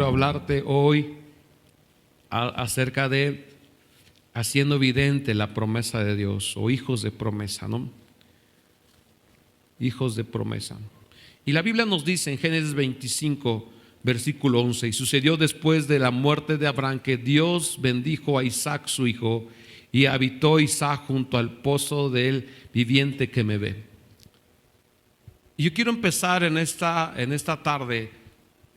quiero hablarte hoy acerca de haciendo evidente la promesa de Dios, o hijos de promesa, ¿no? Hijos de promesa. Y la Biblia nos dice en Génesis 25, versículo 11: y sucedió después de la muerte de Abraham que Dios bendijo a Isaac su hijo, y habitó Isaac junto al pozo del viviente que me ve. Y yo quiero empezar en esta tarde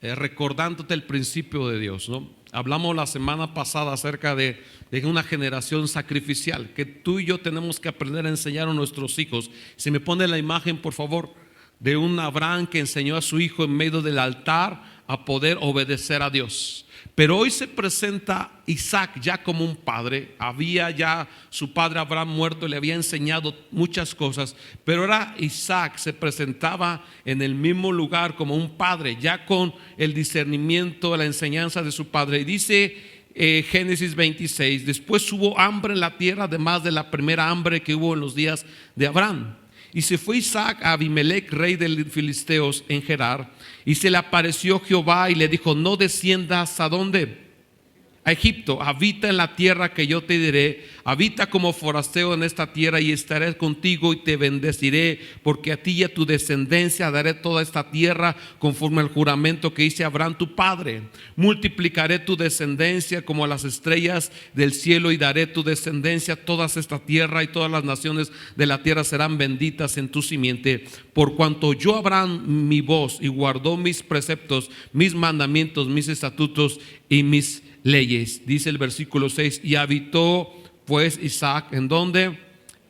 recordándote el principio de Dios, ¿no? Hablamos la semana pasada acerca de una generación sacrificial que tú y yo tenemos que aprender a enseñar a nuestros hijos. Si me pone la imagen, por favor, de un Abraham que enseñó a su hijo en medio del altar a poder obedecer a Dios. Pero hoy se presenta Isaac ya como un padre. Había ya su padre Abraham muerto, le había enseñado muchas cosas, pero ahora Isaac se presentaba en el mismo lugar como un padre, ya con el discernimiento, la enseñanza de su padre. Y dice Génesis 26: después hubo hambre en la tierra, además de la primera hambre que hubo en los días de Abraham. Y se fue Isaac a Abimelec, rey de los filisteos, en Gerar, y se le apareció Jehová y le dijo: no desciendas ¿a dónde? A Egipto, habita en la tierra que yo te diré, habita como forastero en esta tierra, y estaré contigo y te bendeciré, porque a ti y a tu descendencia daré toda esta tierra, conforme al juramento que hice a Abraham tu padre. Multiplicaré tu descendencia como las estrellas del cielo, y daré tu descendencia toda esta tierra, y todas las naciones de la tierra serán benditas en tu simiente. Por cuanto oyó Abraham mi voz y guardó mis preceptos, mis mandamientos, mis estatutos y mis leyes. Dice el versículo 6: y habitó pues Isaac ¿en dónde?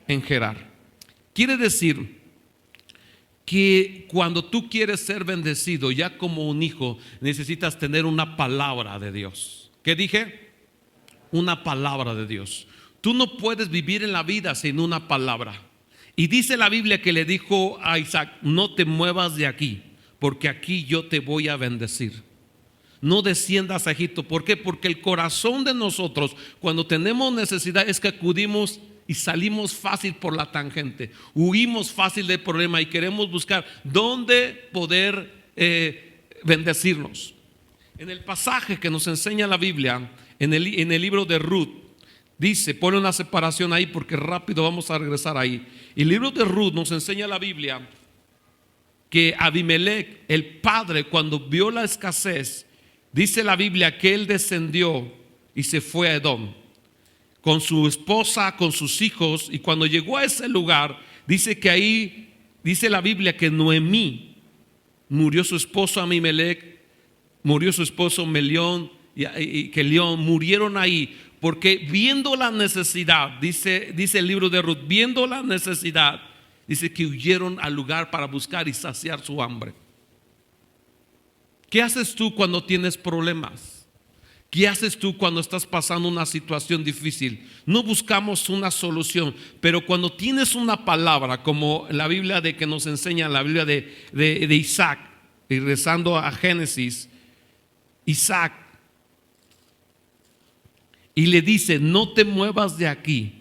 En Gerar. Quiere decir que cuando tú quieres ser bendecido ya como un hijo, necesitas tener una palabra de Dios. ¿Qué dije? Una palabra de Dios. Tú no puedes vivir en la vida sin una palabra. Y dice la Biblia que le dijo a Isaac: no te muevas de aquí, porque aquí yo te voy a bendecir. No desciendas a Egipto. ¿Por qué? Porque el corazón de nosotros, cuando tenemos necesidad, es que acudimos y salimos fácil por la tangente. Huimos fácil del problema y queremos buscar dónde poder bendecirnos. En el pasaje que nos enseña la Biblia, en el libro de Ruth, dice, pone una separación ahí porque rápido vamos a regresar ahí. El libro de Ruth nos enseña la Biblia que Abimelec, el padre, cuando vio la escasez, dice la Biblia que él descendió y se fue a Edom con su esposa, con sus hijos. Y cuando llegó a ese lugar, dice que ahí, dice la Biblia que Noemí, murió su esposo Abimelec, murió su esposo Melión y Kelión, murieron ahí porque viendo la necesidad, dice el libro de Ruth, viendo la necesidad, dice que huyeron al lugar para buscar y saciar su hambre. ¿Qué haces tú cuando tienes problemas? ¿Qué haces tú cuando estás pasando una situación difícil? No buscamos una solución, pero cuando tienes una palabra, como la Biblia de que nos enseña, la Biblia de Isaac, y rezando a Génesis, Isaac, y le dice: no te muevas de aquí,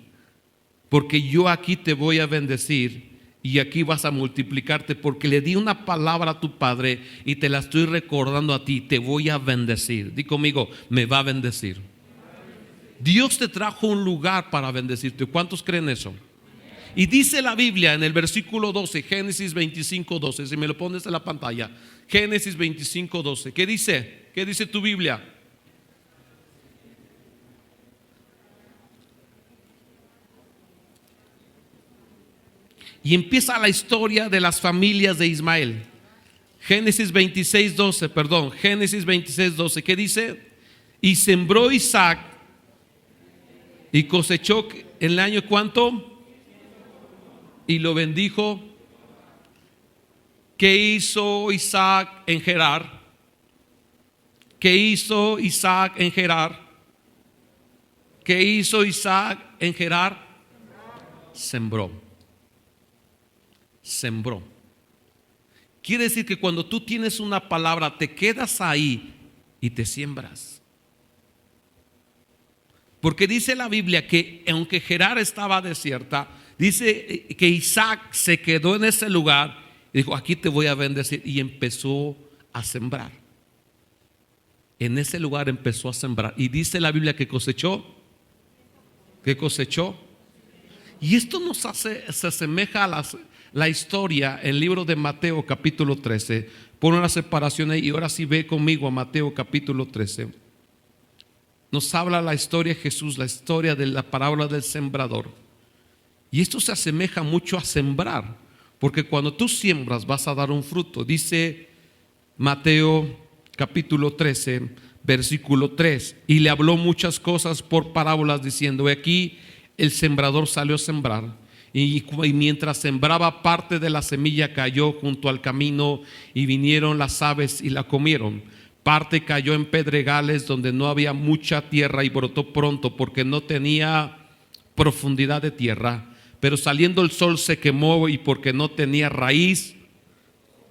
porque yo aquí te voy a bendecir. Y aquí vas a multiplicarte, porque le di una palabra a tu padre y te la estoy recordando a ti. Te voy a bendecir. Di conmigo: me va a bendecir. Dios te trajo un lugar para bendecirte. ¿Cuántos creen eso? Y dice la Biblia en el versículo 12, Génesis 25, 12. Si me lo pones en la pantalla, Génesis 25, 12. ¿Qué dice? ¿Qué dice tu Biblia? Y empieza la historia de las familias de Ismael. Génesis 26, 12, perdón, Génesis 26, 12. ¿Qué dice? Y sembró Isaac y cosechó en el año ¿cuánto? Y lo bendijo. ¿Qué hizo Isaac en Gerar? ¿Qué hizo Isaac en Gerar? ¿Qué hizo Isaac en Gerar? Sembró. Sembró. Quiere decir que cuando tú tienes una palabra, te quedas ahí y te siembras. Porque dice la Biblia que aunque Gerar estaba desierta, dice que Isaac se quedó en ese lugar y dijo: aquí te voy a bendecir, y empezó a sembrar. En ese lugar empezó a sembrar. Y dice la Biblia que cosechó. ¿Qué cosechó? Y esto se asemeja a la historia en el libro de Mateo capítulo 13. Pon una separación ahí y ahora sí ve conmigo a Mateo capítulo 13. Nos habla la historia de Jesús, la historia de la parábola del sembrador. Y esto se asemeja mucho a sembrar, porque cuando tú siembras vas a dar un fruto. Dice Mateo capítulo 13, versículo 3. Y le habló muchas cosas por parábolas diciendo: aquí el sembrador salió a sembrar. Y mientras sembraba, parte de la semilla cayó junto al camino y vinieron las aves y la comieron. Parte cayó en pedregales donde no había mucha tierra y brotó pronto porque no tenía profundidad de tierra. Pero saliendo el sol se quemó y porque no tenía raíz.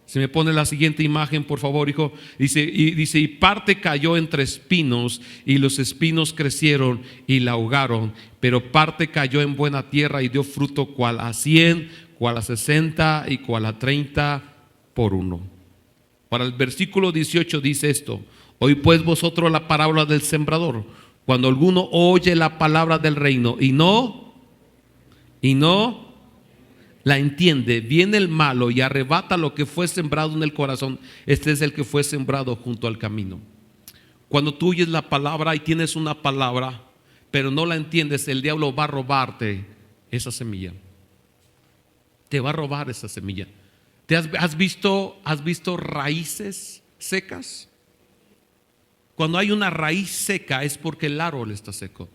Se me pone la siguiente imagen, por favor, hijo. Dice, y parte cayó entre espinos y los espinos crecieron y la ahogaron. Pero parte cayó en buena tierra y dio fruto, cual a 100, cual a 60 y cual a 30 por uno. Para el versículo 18 dice esto: oí pues vosotros la parábola del sembrador. Cuando alguno oye la palabra del reino y no la entiende, viene el malo y arrebata lo que fue sembrado en el corazón. Este es el que fue sembrado junto al camino. Cuando tú oyes la palabra y tienes una palabra, pero no la entiendes, el diablo va a robarte esa semilla. Te va a robar esa semilla. ¿Has visto raíces secas? Cuando hay una raíz seca es porque el árbol está seco.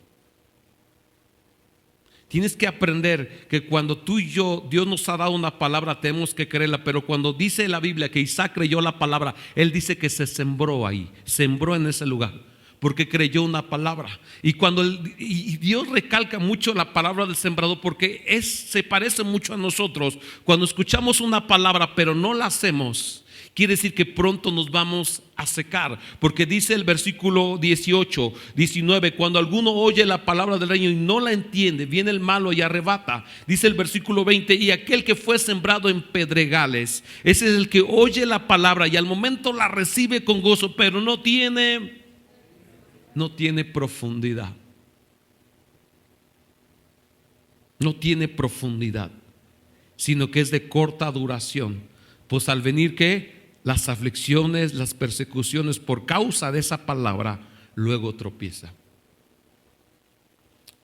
Tienes que aprender que cuando tú y yo, Dios nos ha dado una palabra, tenemos que creerla. Pero cuando dice la Biblia que Isaac creyó la palabra, él dice que se sembró ahí, sembró en ese lugar, porque creyó una palabra. Y Dios recalca mucho la palabra del sembrador, porque se parece mucho a nosotros. Cuando escuchamos una palabra pero no la hacemos, quiere decir que pronto nos vamos a secar, porque dice el versículo 18, 19: cuando alguno oye la palabra del reino y no la entiende, viene el malo y arrebata. Dice el versículo 20: y aquel que fue sembrado en pedregales, ese es el que oye la palabra y al momento la recibe con gozo, pero no tiene profundidad. No tiene profundidad, sino que es de corta duración. Pues al venir, ¿qué? Las aflicciones, las persecuciones por causa de esa palabra, luego tropieza.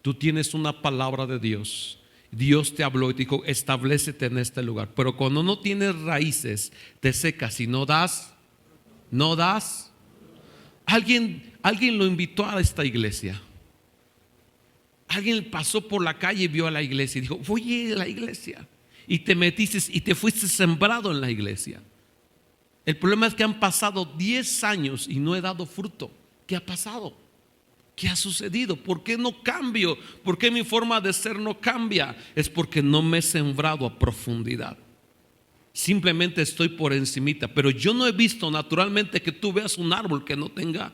Tú tienes una palabra de Dios. Dios te habló y te dijo: establécete en este lugar. Pero cuando no tienes raíces, te secas y no das. Alguien lo invitó a esta iglesia. Alguien pasó por la calle y vio a la iglesia y dijo: voy a la iglesia. Y te metiste y te fuiste sembrado en la iglesia. El problema es que han pasado 10 años y no he dado fruto. ¿Qué ha pasado? ¿Qué ha sucedido? ¿Por qué no cambio? ¿Por qué mi forma de ser no cambia? Es porque no me he sembrado a profundidad. Simplemente estoy por encimita. Pero yo no he visto naturalmente que tú veas un árbol que no tenga.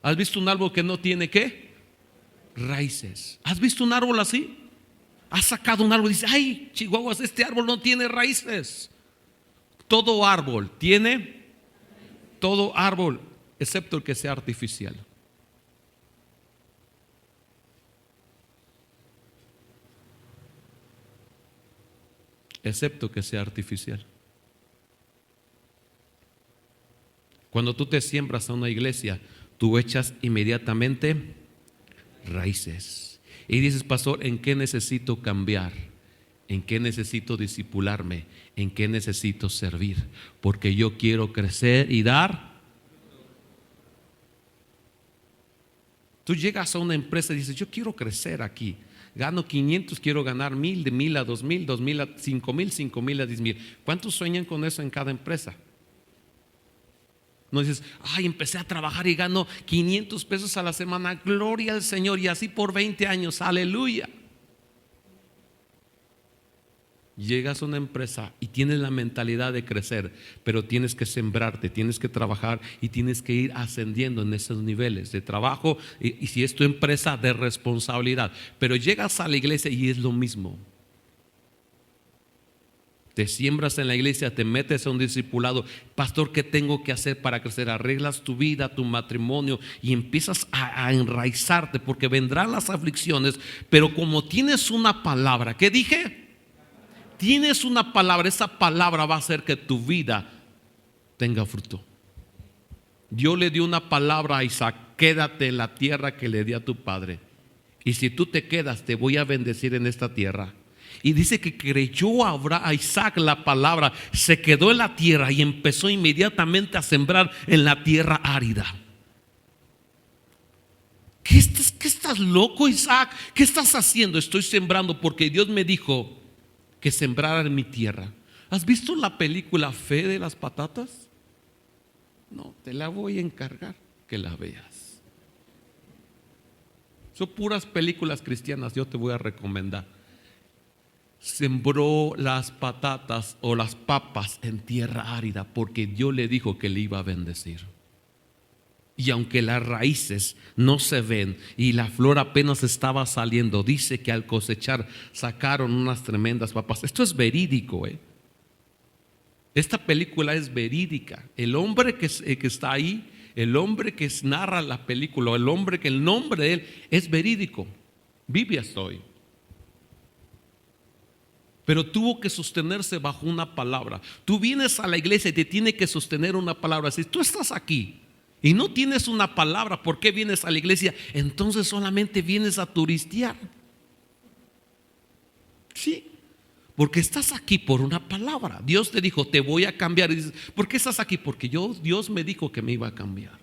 ¿Has visto un árbol que no tiene qué? Raíces. ¿Has visto un árbol así? Has sacado un árbol y dices: ay, chihuahuas, este árbol no tiene raíces. Todo árbol, excepto el que sea artificial. Excepto que sea artificial. Cuando tú te siembras a una iglesia, tú echas inmediatamente raíces. Y dices: pastor, ¿en qué necesito cambiar? ¿En qué necesito discipularme? ¿En qué necesito servir? Porque yo quiero crecer y dar. Tú llegas a una empresa y dices: yo quiero crecer aquí. Gano 500, quiero ganar 1000, de 1000 a 2000, 2000 a 5000, 5000 a 10,000. ¿Cuántos sueñan con eso en cada empresa? No dices: ay, empecé a trabajar y gano 500 pesos a la semana. Gloria al Señor. Y así por 20 años. Aleluya. Llegas a una empresa y tienes la mentalidad de crecer, pero tienes que sembrarte, tienes que trabajar y tienes que ir ascendiendo en esos niveles de trabajo y si es tu empresa, de responsabilidad. Pero llegas a la iglesia y es lo mismo. Te siembras en la iglesia, te metes a un discipulado. Pastor, ¿qué tengo que hacer para crecer? Arreglas tu vida, tu matrimonio y empiezas a enraizarte, porque vendrán las aflicciones. Pero como tienes una palabra, ¿qué dije? Tienes una palabra, esa palabra va a hacer que tu vida tenga fruto. Dios le dio una palabra a Isaac: quédate en la tierra que le di a tu padre, y si tú te quedas te voy a bendecir en esta tierra. Y dice que creyó a Isaac la palabra, se quedó en la tierra y empezó inmediatamente a sembrar en la tierra árida. ¿Qué estás loco, Isaac? ¿Qué estás haciendo? Estoy sembrando porque Dios me dijo que sembrara en mi tierra. ¿Has visto la película Fe de las Patatas? No, te la voy a encargar que la veas. Son puras películas cristianas, yo te voy a recomendar. Sembró las patatas o las papas en tierra árida porque Dios le dijo que le iba a bendecir. Y aunque las raíces no se ven y la flor apenas estaba saliendo, dice que al cosechar sacaron unas tremendas papas. Esto es verídico, Esta película es verídica. El hombre que está ahí, el hombre que narra la película, el nombre de él es verídico. Biblia estoy. Pero tuvo que sostenerse bajo una palabra. Tú vienes a la iglesia y te tiene que sostener una palabra. Si tú estás aquí y no tienes una palabra, ¿por qué vienes a la iglesia? Entonces solamente vienes a turistear. Sí, porque estás aquí por una palabra. Dios te dijo, te voy a cambiar. Y dices, ¿por qué estás aquí? Porque Dios me dijo que me iba a cambiar.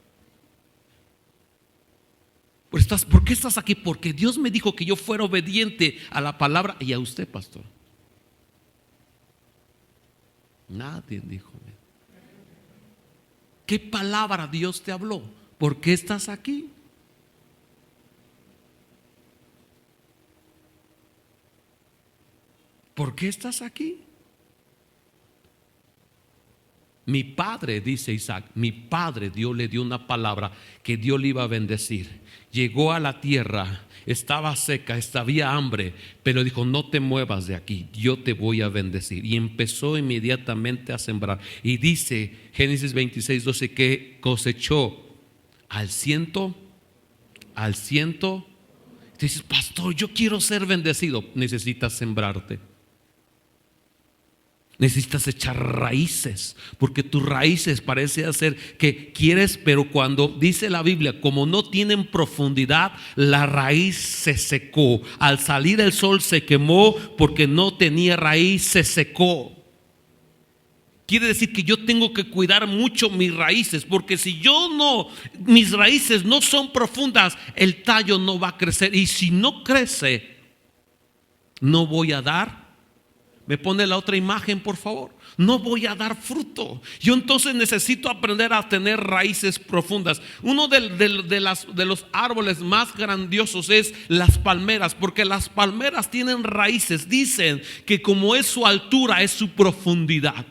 ¿Por qué estás aquí? Porque Dios me dijo que yo fuera obediente a la palabra y a usted, pastor. Nadie dijo. ¿Qué palabra Dios te habló? ¿Por qué estás aquí? ¿Por qué estás aquí? Mi padre, dice Isaac, mi padre, Dios le dio una palabra que Dios le iba a bendecir. Llegó a la tierra, estaba seca, había hambre, pero dijo, no te muevas de aquí, yo te voy a bendecir. Y empezó inmediatamente a sembrar. Y dice Génesis 26:12 que cosechó al ciento. Dices, pastor, yo quiero ser bendecido. Necesitas sembrarte. Necesitas echar raíces, porque tus raíces parece hacer que quieres, pero cuando dice la Biblia, como no tienen profundidad, la raíz se secó. Al salir el sol se quemó porque no tenía raíz, se secó. Quiere decir que yo tengo que cuidar mucho mis raíces, porque si mis raíces no son profundas, el tallo no va a crecer. Y si no crece, no voy a dar. ¿Me pone la otra imagen, por favor? No voy a dar fruto. Yo entonces necesito aprender a tener raíces profundas. Uno de los árboles más grandiosos es las palmeras, porque las palmeras tienen raíces. Dicen que como es su altura, es su profundidad.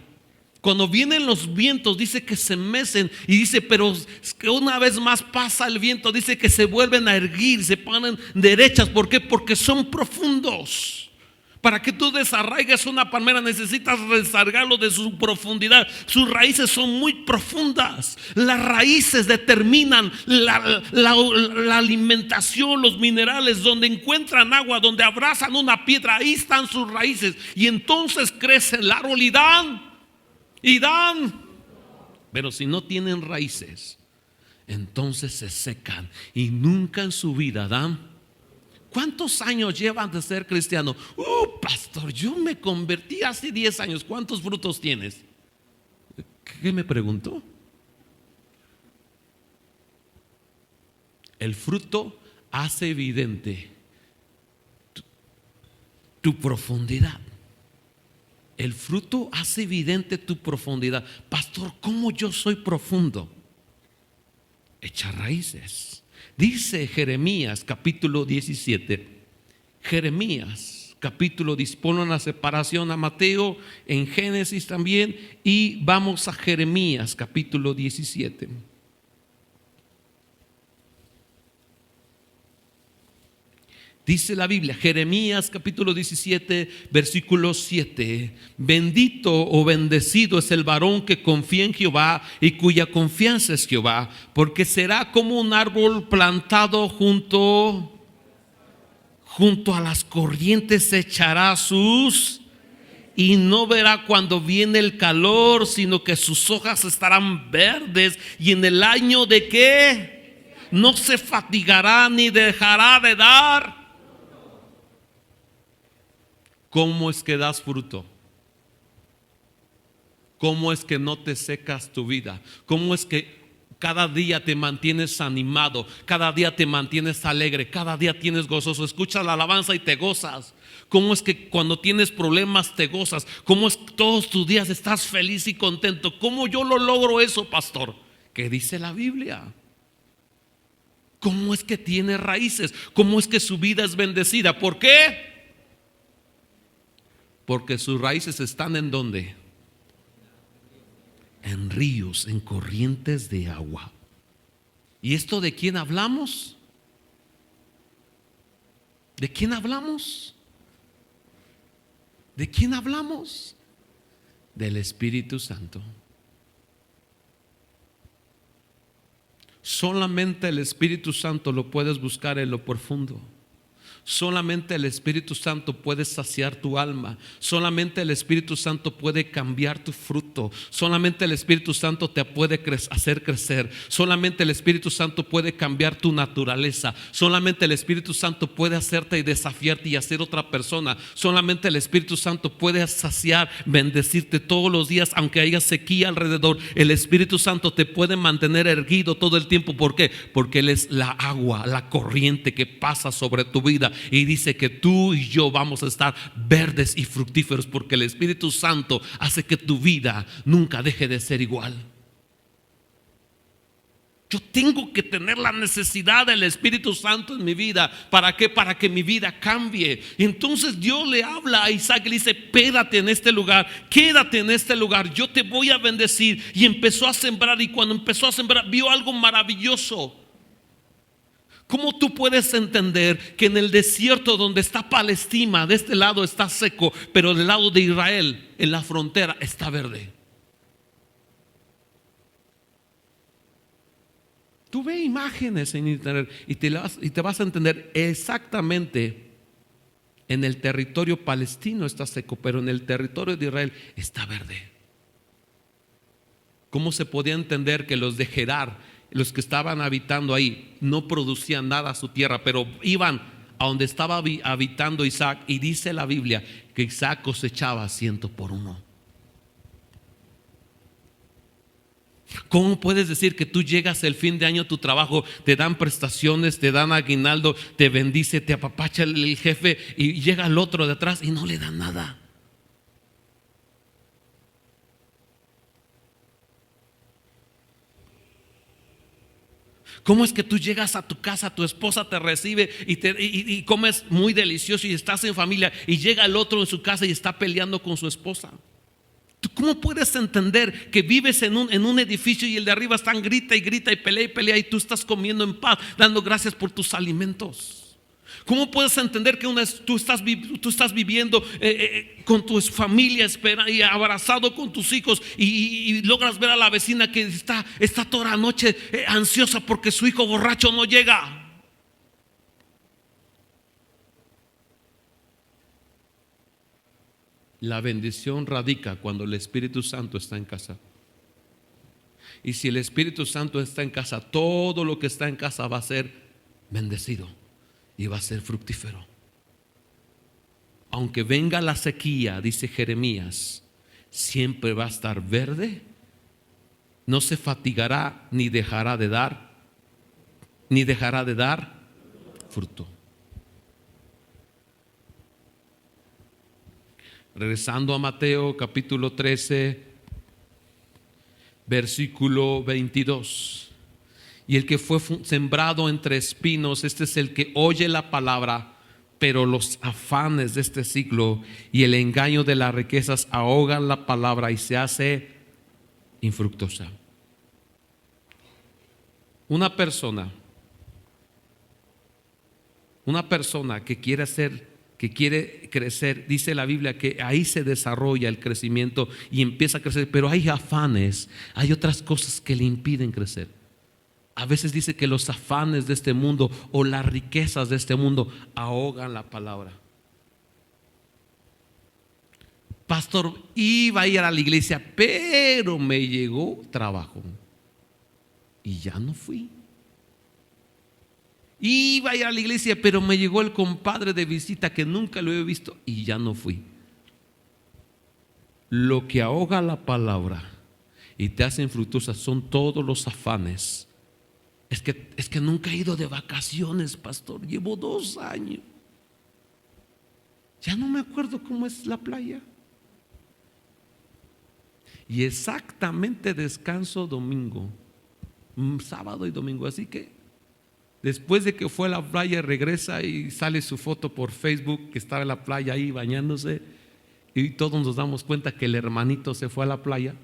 Cuando vienen los vientos, dice que se mecen y dice, pero que una vez más pasa el viento, dice que se vuelven a erguir, se ponen derechas. ¿Por qué? Porque son profundos. Para que tú desarraigues una palmera necesitas desarraigarlo de su profundidad. Sus raíces son muy profundas. Las raíces determinan la alimentación, los minerales, donde encuentran agua, donde abrazan una piedra, ahí están sus raíces. Y entonces crece el árbol y dan. Pero si no tienen raíces, entonces se secan y nunca en su vida dan. ¿Cuántos años llevan de ser cristiano? Pastor, yo me convertí hace 10 años. ¿Cuántos frutos tienes? ¿Qué me preguntó? El fruto hace evidente tu profundidad. El fruto hace evidente tu profundidad. Pastor, ¿cómo yo soy profundo? Echa raíces. Dice Jeremías capítulo 17. Jeremías capítulo 10. Pon una separación a Mateo en Génesis también. Y vamos a Jeremías capítulo 17. Dice la Biblia, Jeremías capítulo 17, versículo 7. Bendito o bendecido es el varón que confía en Jehová y cuya confianza es Jehová, porque será como un árbol plantado junto a las corrientes, echará sus y no verá cuando viene el calor, sino que sus hojas estarán verdes, y en el año de qué no se fatigará ni dejará de dar. ¿Cómo es que das fruto? ¿Cómo es que no te secas tu vida? ¿Cómo es que cada día te mantienes animado? Cada día te mantienes alegre, cada día tienes gozoso. Escuchas la alabanza y te gozas. ¿Cómo es que cuando tienes problemas te gozas? ¿Cómo es que todos tus días estás feliz y contento? ¿Cómo yo lo logro eso, pastor? ¿Qué dice la Biblia? ¿Cómo es que tiene raíces? ¿Cómo es que su vida es bendecida? ¿Por qué? Porque sus raíces están ¿en dónde? En ríos, en corrientes de agua. ¿Y esto de quién hablamos? ¿De quién hablamos? ¿De quién hablamos? Del Espíritu Santo. Solamente el Espíritu Santo lo puedes buscar en lo profundo. Solamente el Espíritu Santo puede saciar tu alma. Solamente el Espíritu Santo puede cambiar tu fruto. Solamente el Espíritu Santo te puede hacer crecer. Solamente el Espíritu Santo puede cambiar tu naturaleza. Solamente el Espíritu Santo puede hacerte y desafiarte y hacer otra persona. Solamente el Espíritu Santo puede saciar, bendecirte todos los días, aunque haya sequía alrededor. El Espíritu Santo te puede mantener erguido todo el tiempo. ¿Por qué? Porque Él es la agua, la corriente que pasa sobre tu vida. Y dice que tú y yo vamos a estar verdes y fructíferos, porque el Espíritu Santo hace que tu vida nunca deje de ser igual. Yo tengo que tener la necesidad del Espíritu Santo en mi vida. ¿Para qué? Para que mi vida cambie. Y entonces Dios le habla a Isaac y le dice: quédate en este lugar, quédate en este lugar, yo te voy a bendecir. Y empezó a sembrar, y cuando empezó a sembrar vio algo maravilloso. ¿Cómo tú puedes entender que en el desierto donde está Palestina, de este lado está seco, pero del lado de Israel, en la frontera, está verde? Tú ve imágenes en internet y te vas a entender exactamente. En el territorio palestino está seco, pero en el territorio de Israel está verde. ¿Cómo se podía entender que los de Gerar, los que estaban habitando ahí, no producían nada a su tierra, pero iban a donde estaba habitando Isaac? Y dice la Biblia que Isaac cosechaba 100 por 1. ¿Cómo puedes decir que tú llegas el fin de año a tu trabajo, te dan prestaciones, te dan aguinaldo, te bendice, te apapacha el jefe, y llega el otro de atrás y no le dan nada? ¿Cómo es que tú llegas a tu casa, tu esposa te recibe y comes muy delicioso y estás en familia, y llega el otro en su casa y está peleando con su esposa? ¿Tú cómo puedes entender que vives en un edificio y el de arriba están grita y grita y pelea, y tú estás comiendo en paz, dando gracias por tus alimentos? ¿Cómo puedes entender que tú estás viviendo con tu familia, y abrazado con tus hijos, y logras ver a la vecina que está toda la noche ansiosa porque su hijo borracho no llega? La bendición radica cuando el Espíritu Santo está en casa. Y si el Espíritu Santo está en casa, todo lo que está en casa va a ser bendecido y va a ser fructífero. Aunque venga la sequía, dice Jeremías, siempre va a estar verde, no se fatigará ni dejará de dar fruto. Regresando a Mateo capítulo 13, versículo 22. Y el que fue sembrado entre espinos, este es el que oye la palabra, pero los afanes de este siglo y el engaño de las riquezas ahogan la palabra y se hace infructuosa. Una persona Una persona que quiere crecer, dice la Biblia que ahí se desarrolla el crecimiento y empieza a crecer, pero hay afanes, hay otras cosas que le impiden crecer. A veces dice que los afanes de este mundo o las riquezas de este mundo ahogan la palabra. Pastor, iba a ir a la iglesia, pero me llegó trabajo y ya no fui. Iba a ir a la iglesia, pero me llegó el compadre de visita que nunca lo he visto y ya no fui. Lo que ahoga la palabra y te hace infructuosa son todos los afanes. Es que nunca he ido de vacaciones, pastor. Llevo 2 años. Ya no me acuerdo cómo es la playa. Y exactamente descanso domingo, sábado y domingo. Así que después de que fue a la playa, regresa y sale su foto por Facebook que estaba en la playa ahí bañándose. Y todos nos damos cuenta que el hermanito se fue a la playa.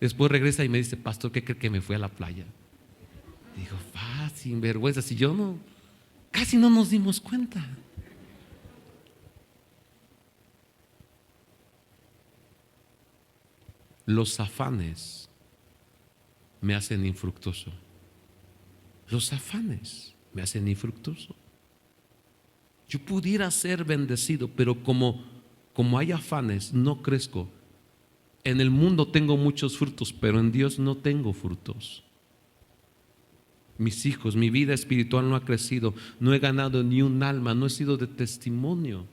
Después regresa y me dice, pastor, ¿qué cree que me fui a la playa? Digo, sin vergüenza, si yo no, casi no nos dimos cuenta. Los afanes me hacen infructuoso. Los afanes me hacen infructuoso. Yo pudiera ser bendecido, pero como hay afanes, no crezco. En el mundo tengo muchos frutos, pero en Dios no tengo frutos. Mis hijos, mi vida espiritual no ha crecido, no he ganado ni un alma, no he sido de testimonio.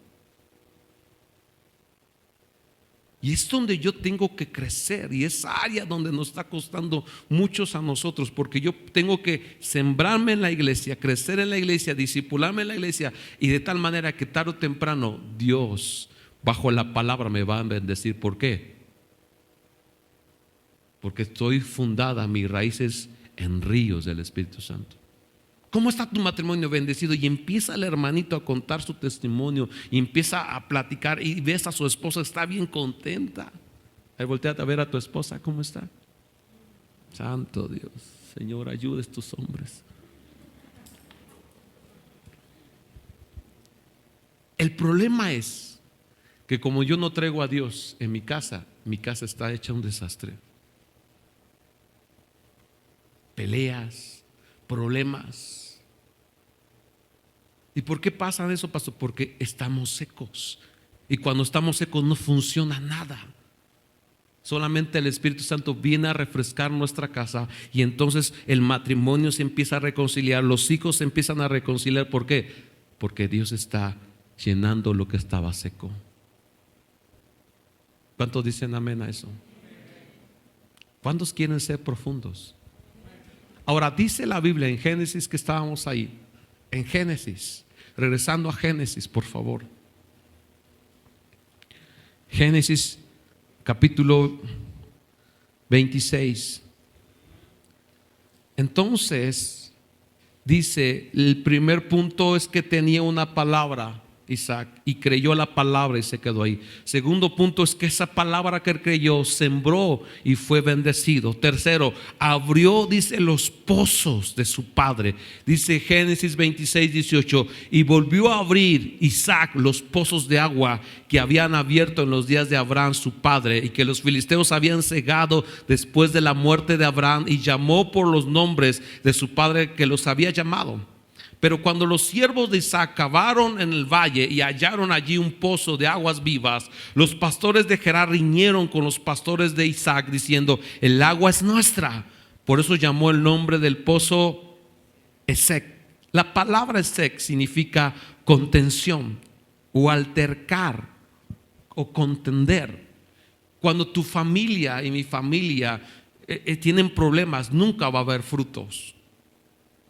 Y es donde yo tengo que crecer, y es área donde nos está costando muchos a nosotros, porque yo tengo que sembrarme en la iglesia, crecer en la iglesia, discipularme en la iglesia, y de tal manera que tarde o temprano Dios, bajo la palabra, me va a bendecir. ¿Por qué? Porque estoy fundada, mis raíces en ríos del Espíritu Santo. ¿Cómo está tu matrimonio? Bendecido. Y empieza el hermanito a contar su testimonio y empieza a platicar y ves a su esposa, está bien contenta. Ahí volteate a ver a tu esposa, ¿cómo está? Santo Dios, Señor, ayuda a estos hombres. El problema es que como yo no traigo a Dios en mi casa está hecha un desastre. Peleas, problemas. ¿Y por qué pasa eso, pastor? Porque estamos secos. Y cuando estamos secos no funciona nada. Solamente el Espíritu Santo viene a refrescar nuestra casa y entonces el matrimonio se empieza a reconciliar, los hijos se empiezan a reconciliar. ¿Por qué? Porque Dios está llenando lo que estaba seco. ¿Cuántos dicen amén a eso? ¿Cuántos quieren ser profundos? Ahora dice la Biblia en Génesis, que estábamos ahí, en Génesis, regresando a Génesis, por favor. Génesis capítulo 26. Entonces, dice, el primer punto es que tenía una palabra, Isaac, y creyó la palabra y se quedó ahí. Segundo punto es que esa palabra que él creyó sembró y fue bendecido. Tercero, abrió, dice, los pozos de su padre. Dice Génesis 26, 18, y volvió a abrir Isaac los pozos de agua que habían abierto en los días de Abraham su padre y que los filisteos habían cegado después de la muerte de Abraham, y llamó por los nombres de su padre que los había llamado. Pero cuando los siervos de Isaac cavaron en el valle y hallaron allí un pozo de aguas vivas, los pastores de Gerar riñeron con los pastores de Isaac diciendo: el agua es nuestra. Por eso llamó el nombre del pozo Esek. La palabra Esek significa contención o altercar o contender. Cuando tu familia y mi familia tienen problemas, nunca va a haber frutos.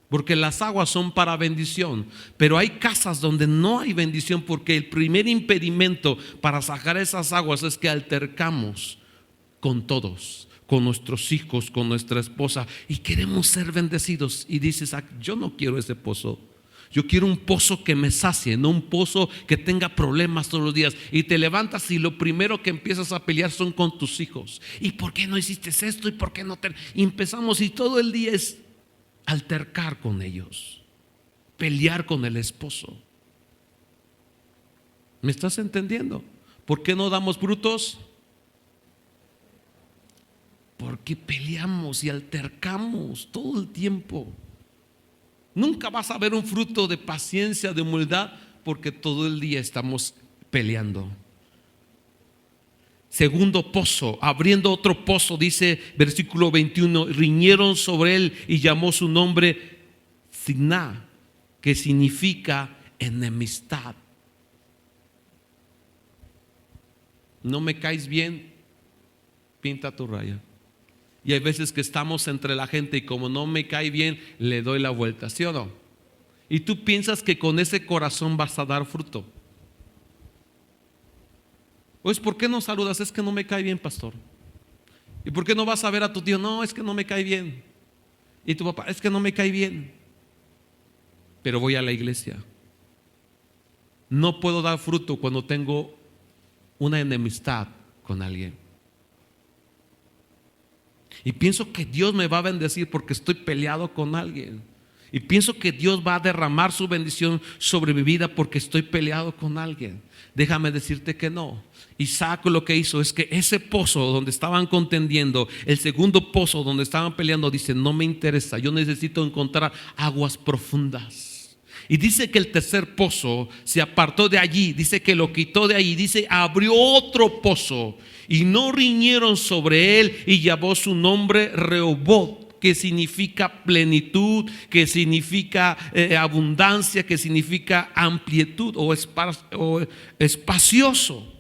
Porque las aguas son para bendición, pero hay casas donde no hay bendición, porque el primer impedimento para sacar esas aguas es que altercamos con todos, con nuestros hijos, con nuestra esposa, y queremos ser bendecidos. Y dices: yo no quiero ese pozo, yo quiero un pozo que me sacie, no un pozo que tenga problemas todos los días. Y te levantas y lo primero que empiezas a pelear son con tus hijos. ¿Y por qué no hiciste esto? ¿Y por qué no te...? Y empezamos y todo el día es altercar con ellos. pelear con el esposo. ¿Me estás entendiendo? ¿Por qué no damos frutos? Porque peleamos y altercamos todo el tiempo. Nunca vas a ver un fruto de paciencia, de humildad, porque todo el día estamos peleando. Segundo pozo, abriendo otro pozo, dice versículo 21, riñeron sobre él y llamó su nombre Signá, que significa enemistad. No me caes bien, pinta tu raya. Y hay veces que estamos entre la gente y como no me cae bien, le doy la vuelta, ¿sí o no? Y tú piensas que con ese corazón vas a dar fruto. Pues, ¿por qué no saludas? Es que no me cae bien, pastor. ¿Y por qué no vas a ver a tu tío? No, es que no me cae bien. Y tu papá, es que no me cae bien. Pero voy a la iglesia. No puedo dar fruto cuando tengo una enemistad con alguien. Y pienso que Dios me va a bendecir porque estoy peleado con alguien. Y pienso que Dios va a derramar su bendición sobre mi vida porque estoy peleado con alguien. Déjame decirte que no. Isaac lo que hizo es que ese pozo donde estaban contendiendo, el segundo pozo donde estaban peleando, dice: no me interesa, yo necesito encontrar aguas profundas. Y dice que el tercer pozo se apartó de allí, dice que lo quitó de allí, dice abrió otro pozo y no riñeron sobre él y llamó su nombre Rehobot, que significa plenitud, que significa abundancia, que significa amplitud o espacioso.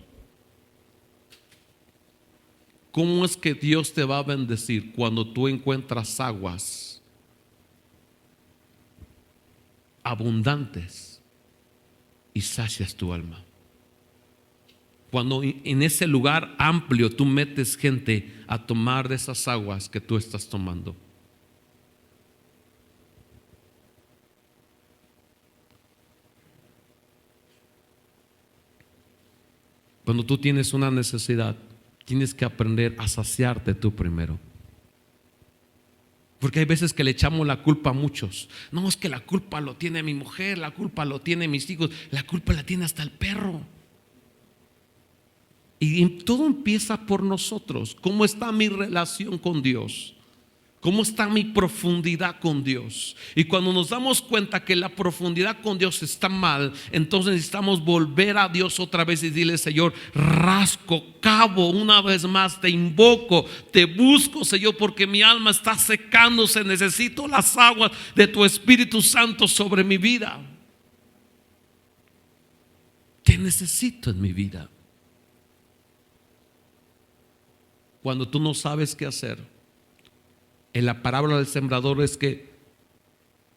¿Cómo es que Dios te va a bendecir? Cuando tú encuentras aguas abundantes y sacias tu alma. Cuando en ese lugar amplio tú metes gente a tomar de esas aguas que tú estás tomando. Cuando tú tienes una necesidad, tienes que aprender a saciarte tú primero. Porque hay veces que le echamos la culpa a muchos. No, es que la culpa lo tiene mi mujer, la culpa lo tiene mis hijos, la culpa la tiene hasta el perro. Y todo empieza por nosotros. ¿Cómo está mi relación con Dios? ¿Cómo está mi profundidad con Dios? Y cuando nos damos cuenta que la profundidad con Dios está mal, entonces necesitamos volver a Dios otra vez y decirle: Señor, rasco, cavo una vez más, te invoco, te busco, Señor, porque mi alma está secándose. Necesito las aguas de tu Espíritu Santo sobre mi vida. Te necesito en mi vida. Cuando tú no sabes qué hacer, en la parábola del sembrador es que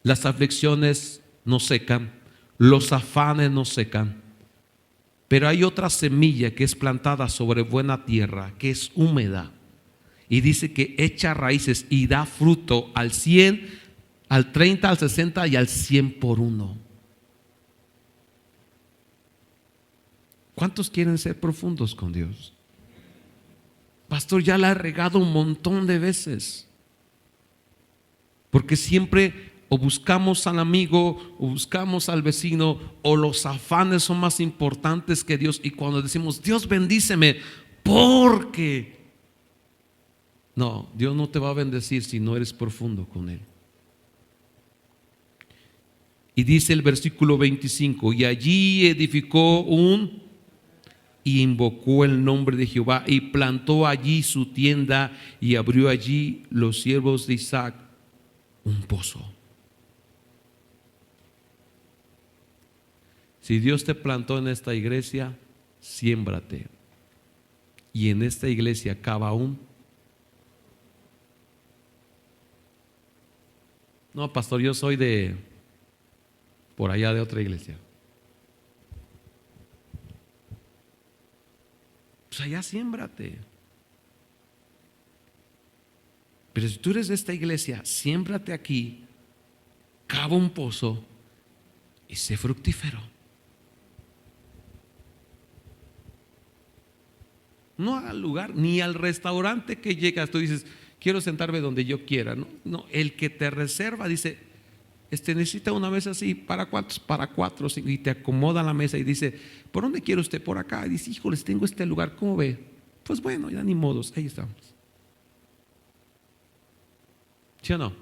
las aflicciones no secan, los afanes no secan, pero hay otra semilla que es plantada sobre buena tierra, que es húmeda, y dice que echa raíces y da fruto al 100, al 30, al 60 y al 100 por uno. ¿Cuántos quieren ser profundos con Dios? Pastor, ya la he regado un montón de veces. Porque siempre o buscamos al amigo o buscamos al vecino, o los afanes son más importantes que Dios. Y cuando decimos: Dios bendíceme, porque no, Dios no te va a bendecir si no eres profundo con Él. Y dice el versículo 25: y allí edificó y invocó el nombre de Jehová y plantó allí su tienda y abrió allí los siervos de Isaac un pozo. Si Dios te plantó en esta iglesia, siémbrate. Y en esta iglesia cava un. No, pastor, yo soy de por allá de otra iglesia. Pues allá siémbrate. Pero si tú eres de esta iglesia, siémbrate aquí, cava un pozo y sé fructífero. No al lugar, ni al restaurante que llegas, tú dices: quiero sentarme donde yo quiera. No, el que te reserva dice: necesita una mesa así, ¿para cuántos? Para 4 o 5, y te acomoda la mesa y dice, ¿por dónde quiere usted? Por acá. Y dice, híjoles, tengo este lugar, ¿cómo ve? Pues bueno, ya ni modos, ahí estamos. ¿Sí o no?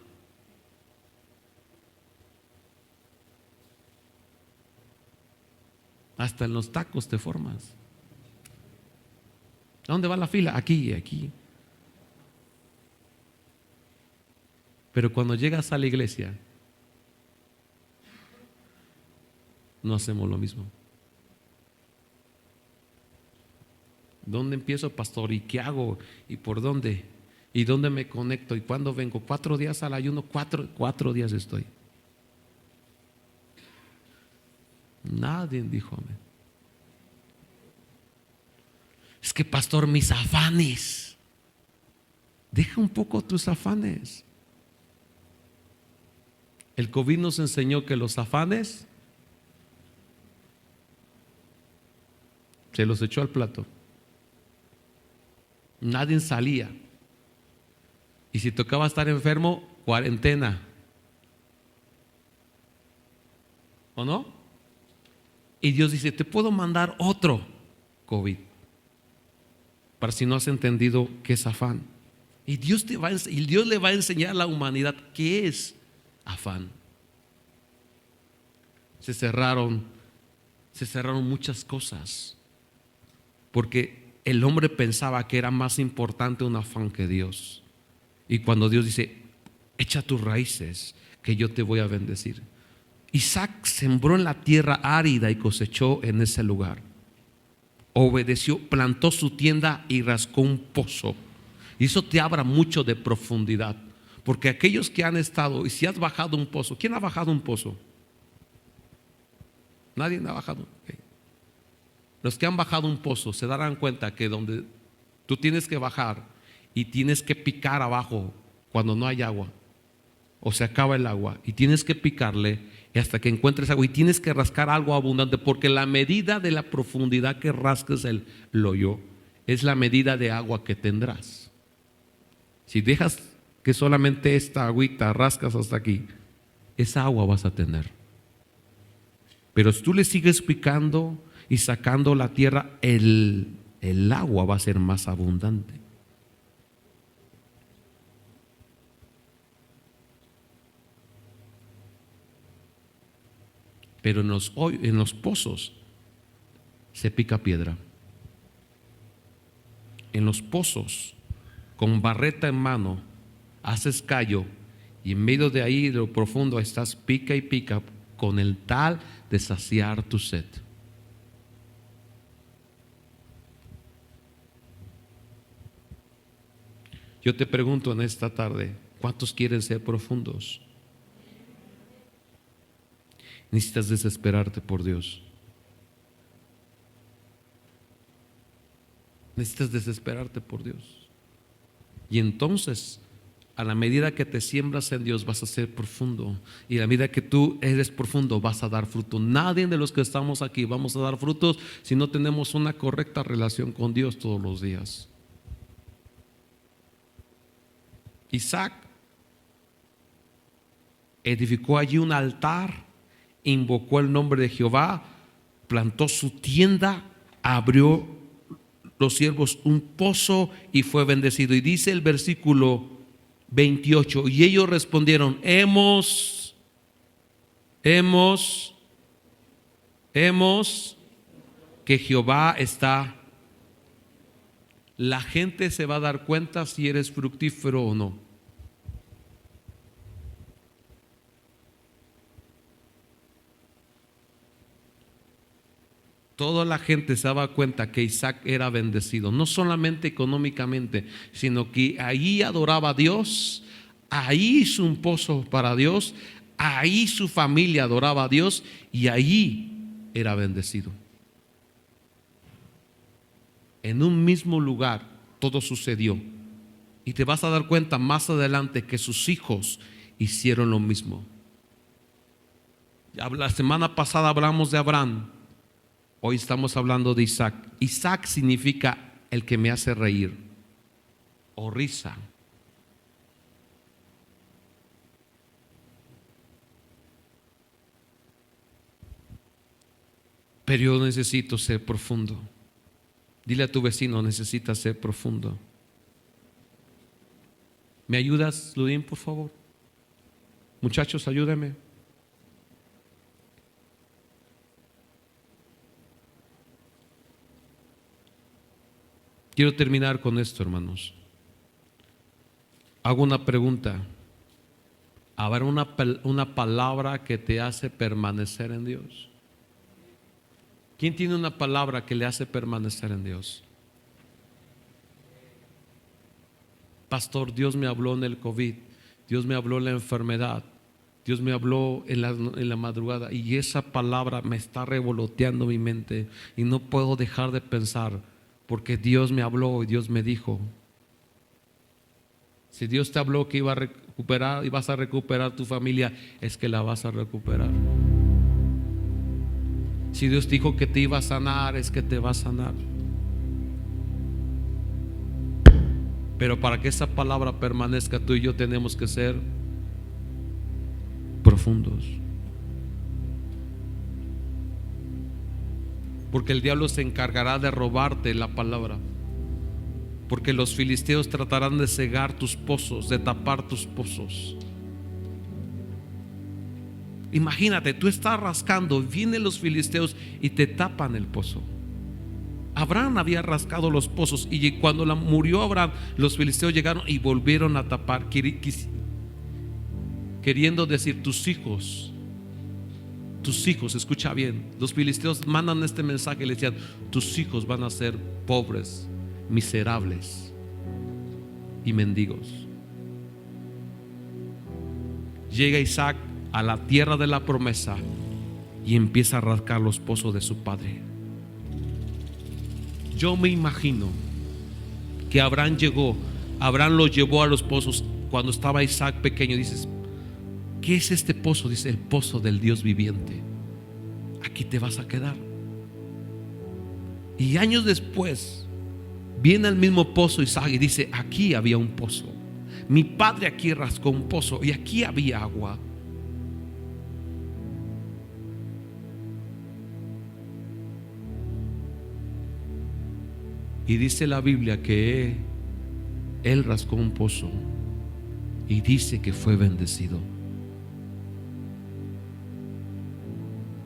Hasta en los tacos te formas. ¿A dónde va la fila? Aquí, aquí. Pero cuando llegas a la iglesia, no hacemos lo mismo. ¿Dónde empiezo, pastor? ¿Y qué hago? ¿Y por dónde? ¿Y dónde me conecto? ¿Y cuándo vengo? 4 días al ayuno, 4 días estoy. Nadie dijo amén. Es que, pastor, mis afanes. Deja un poco tus afanes. El COVID nos enseñó que los afanes se los echó al plato. Nadie salía. Y si tocaba estar enfermo, cuarentena. ¿O no? Y Dios dice, te puedo mandar otro COVID. Para si no has entendido qué es afán. Y Dios le va a enseñar a la humanidad qué es afán. Se cerraron muchas cosas. Porque el hombre pensaba que era más importante un afán que Dios. Y cuando Dios dice, echa tus raíces, que yo te voy a bendecir. Isaac sembró en la tierra árida y cosechó en ese lugar. Obedeció, plantó su tienda y rascó un pozo. Y eso te habla mucho de profundidad. Porque aquellos que han estado, y si has bajado un pozo, ¿quién ha bajado un pozo? Nadie ha bajado. Okay. Los que han bajado un pozo se darán cuenta que donde tú tienes que bajar y tienes que picar abajo cuando no hay agua o se acaba el agua y tienes que picarle hasta que encuentres agua y tienes que rascar algo abundante, porque la medida de la profundidad que rasques el hoyo es la medida de agua que tendrás. Si dejas que solamente esta agüita rascas hasta aquí, esa agua vas a tener. Pero si tú le sigues picando y sacando la tierra, el agua va a ser más abundante. Pero en los pozos se pica piedra. En los pozos, con barreta en mano, haces callo y en medio de ahí, de lo profundo, estás pica y pica con el tal de saciar tu sed. Yo te pregunto en esta tarde, ¿cuántos quieren ser profundos? Necesitas desesperarte por Dios. Necesitas desesperarte por Dios. Y entonces, a la medida que te siembras en Dios, vas a ser profundo. Y a la medida que tú eres profundo, vas a dar fruto. Nadie de los que estamos aquí vamos a dar frutos si no tenemos una correcta relación con Dios todos los días. Isaac edificó allí un altar, invocó el nombre de Jehová, plantó su tienda, abrió los siervos un pozo y fue bendecido. Y dice el versículo 28, y ellos respondieron, hemos que Jehová está. La gente se va a dar cuenta si eres fructífero o no. Toda la gente se daba cuenta que Isaac era bendecido, no solamente económicamente, sino que ahí adoraba a Dios, ahí hizo un pozo para Dios, ahí su familia adoraba a Dios y ahí era bendecido. En un mismo lugar todo sucedió. Y te vas a dar cuenta más adelante que sus hijos hicieron lo mismo. La semana pasada hablamos de Abraham. Hoy estamos hablando de Isaac. Isaac significa el que me hace reír o risa. pero yo necesito ser profundo. Dile a tu vecino, necesitas ser profundo. ¿Me ayudas, Ludín, por favor? Muchachos, ayúdenme. Quiero terminar con esto, hermanos. Hago una pregunta. ¿Habrá una palabra que te hace permanecer en Dios? ¿Quién tiene una palabra que le hace permanecer en Dios? Pastor, Dios me habló en el COVID, Dios me habló en la enfermedad, Dios me habló en la madrugada, y esa palabra me está revoloteando mi mente y no puedo dejar de pensar, porque Dios me habló y Dios me dijo. Si Dios te habló que iba a recuperar y vas a recuperar tu familia, es que la vas a recuperar. Si Dios dijo que te iba a sanar, es que te va a sanar. Pero para que esa palabra permanezca, tú y yo tenemos que ser profundos. Porque el diablo se encargará de robarte la palabra. Porque los filisteos tratarán de cegar tus pozos, de tapar tus pozos. Imagínate, tú estás rascando, vienen los filisteos y te tapan el pozo. Abraham había rascado los pozos, y cuando murió Abraham, los filisteos llegaron y volvieron a tapar, queriendo decir tus hijos, escucha bien. Los filisteos mandan este mensaje y le decían: tus hijos van a ser pobres, miserables y mendigos. Llega Isaac a la tierra de la promesa y empieza a rascar los pozos de su padre. Yo me imagino que Abraham lo llevó a los pozos cuando estaba Isaac pequeño. Dices: ¿qué es este pozo? Dice: el pozo del Dios viviente. Aquí te vas a quedar. Y años después viene al mismo pozo Isaac y dice: aquí había un pozo. Mi padre aquí rascó un pozo y aquí había agua. Y dice la Biblia que él rascó un pozo y dice que fue bendecido.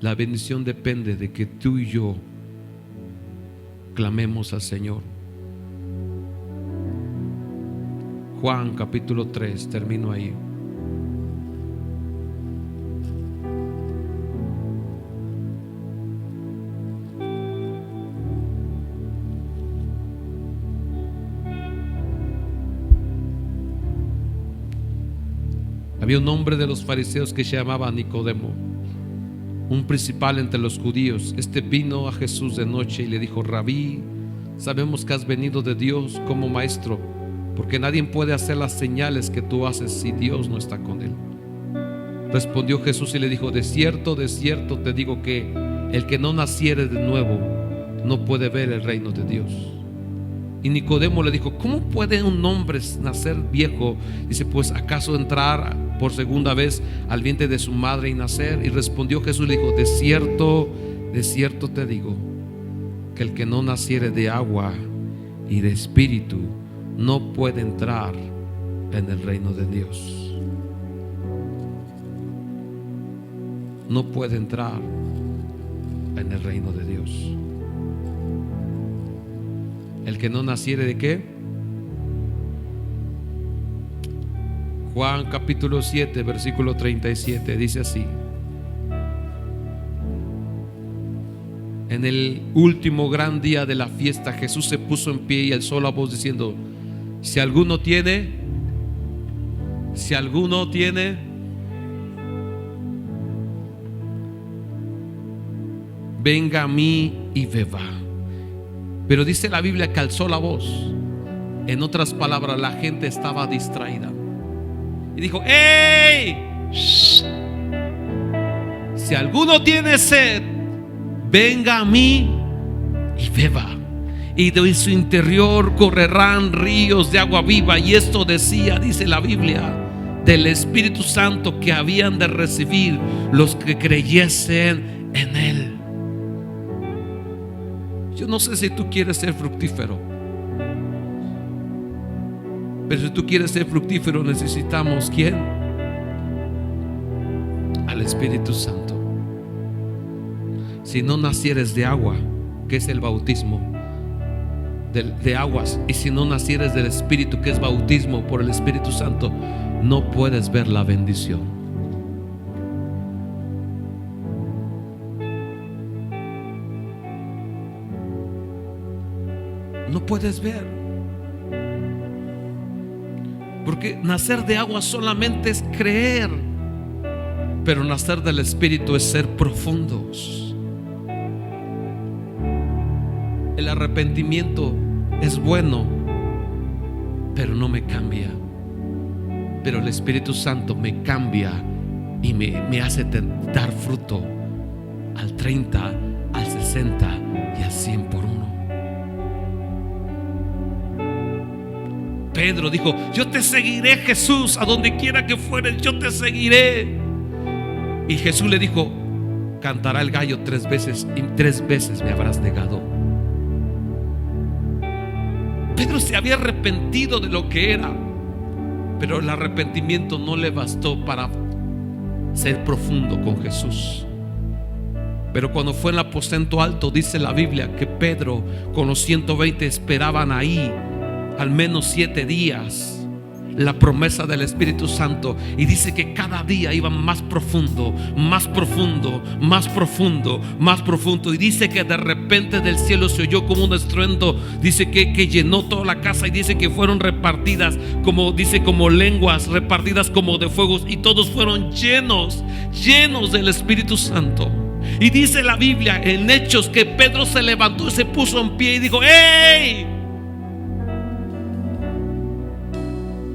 La bendición depende de que tú y yo clamemos al Señor. Juan capítulo 3, termino ahí. Había un hombre de los fariseos que se llamaba Nicodemo, un principal entre los judíos. Este vino a Jesús de noche y le dijo: Rabí, sabemos que has venido de Dios como maestro, porque nadie puede hacer las señales que tú haces si Dios no está con él. Respondió Jesús y le dijo: de cierto te digo que el que no naciere de nuevo no puede ver el reino de Dios. Y Nicodemo le dijo: ¿cómo puede un hombre nacer viejo? Dice: pues ¿acaso entrar por segunda vez al vientre de su madre y nacer? Y respondió Jesús y le dijo: de cierto te digo que el que no naciere de agua y de espíritu no puede entrar en el reino de Dios. No puede entrar en el reino de Dios. El que no naciere de ¿qué? Juan capítulo 7 versículo 37 dice así: en el último gran día de la fiesta, Jesús se puso en pie y alzó la voz diciendo: si alguno tiene, venga a mí y beba. Pero dice la Biblia que alzó la voz. En otras palabras, la gente estaba distraída y dijo: ¡hey! ¡Shh! Si alguno tiene sed, venga a mí y beba, y de su interior correrán ríos de agua viva. Y esto decía, dice la Biblia, del Espíritu Santo que habían de recibir los que creyesen en él. Yo no sé si tú quieres ser fructífero, pero si tú quieres ser fructífero, necesitamos ¿quién? Al Espíritu Santo. Si no nacieres de agua, que es el bautismo de aguas, y si no nacieres del Espíritu, que es bautismo por el Espíritu Santo, no puedes ver la bendición. No puedes ver, porque nacer de agua solamente es creer, pero nacer del Espíritu es ser profundos. El arrepentimiento es bueno, pero no me cambia. Pero el Espíritu Santo me cambia y me hace dar fruto al 30, al 60 y al 100 por uno. Pedro dijo: yo te seguiré, Jesús, a donde quiera que fueres, yo te seguiré. Y Jesús le dijo: cantará el gallo 3 veces y 3 veces me habrás negado. Pedro se había arrepentido de lo que era, pero el arrepentimiento no le bastó para ser profundo con Jesús. Pero cuando fue en el aposento alto, dice la Biblia que Pedro con los 120 esperaban ahí al menos 7 días la promesa del Espíritu Santo, y dice que cada día iban más profundo, más profundo, más profundo, más profundo. Y dice que de repente del cielo se oyó como un estruendo, dice que llenó toda la casa, y dice que fueron repartidas como, dice, como lenguas repartidas como de fuegos, y todos fueron llenos del Espíritu Santo. Y dice la Biblia en Hechos que Pedro se levantó y se puso en pie y dijo: ¡Ey!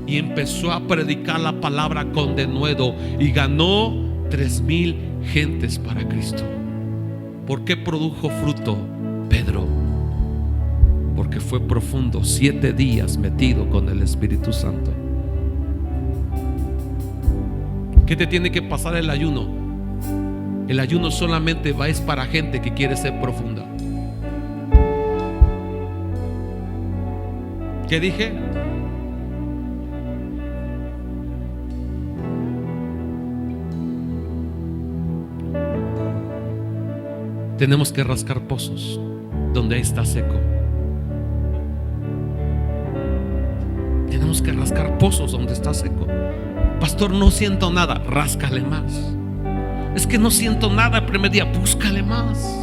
Y empezó a predicar la palabra con denuedo, y ganó 3,000 gentes para Cristo. ¿Por qué produjo fruto Pedro? Porque fue profundo, 7 días metido con el Espíritu Santo. ¿Qué te tiene que pasar el ayuno? El ayuno solamente es para gente que quiere ser profunda. ¿Qué dije? Tenemos que rascar pozos donde está seco. Tenemos que rascar pozos donde está seco. Pastor, no siento nada. Ráscale más. Es que no siento nada el primer día. Búscale más.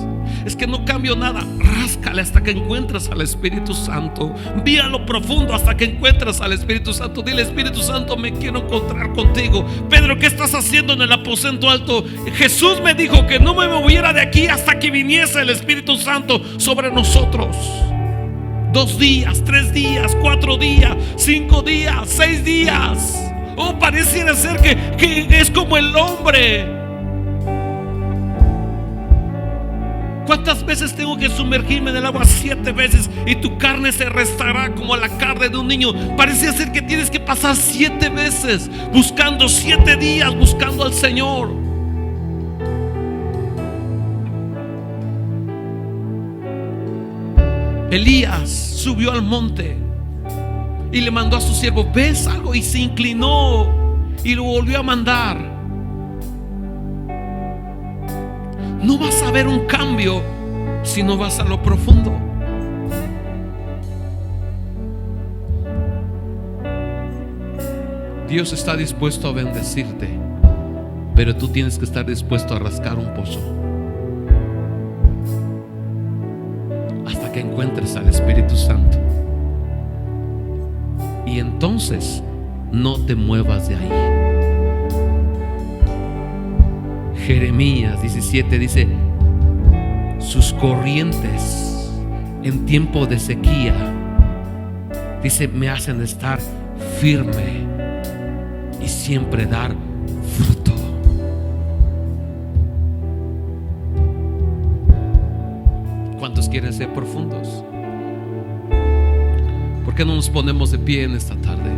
Es que no cambio nada. Ráscale hasta que encuentres al Espíritu Santo. Ve a lo profundo hasta que encuentres al Espíritu Santo. Dile: Espíritu Santo, me quiero encontrar contigo. Pedro, ¿qué estás haciendo en el aposento alto? Jesús me dijo que no me moviera de aquí hasta que viniese el Espíritu Santo sobre nosotros. 2 días, 3 días, 4 días, 5 días, 6 días. Oh, pareciera ser que es como el hombre. ¿Cuántas veces tengo que sumergirme en el agua? 7 veces, y tu carne se restará como la carne de un niño. Parece ser que tienes que pasar 7 veces buscando, 7 días buscando al Señor. Elías subió al monte y le mandó a su siervo: ¿ves algo? Y se inclinó y lo volvió a mandar. No vas a ver un cambio si no vas a lo profundo. Dios está dispuesto a bendecirte, pero tú tienes que estar dispuesto a rascar un pozo hasta que encuentres al Espíritu Santo. Y entonces no te muevas de ahí. Jeremías 17 dice: sus corrientes en tiempo de sequía, dice, me hacen estar firme y siempre dar fruto. ¿Cuántos quieren ser profundos? ¿Por qué no nos ponemos de pie en esta tarde?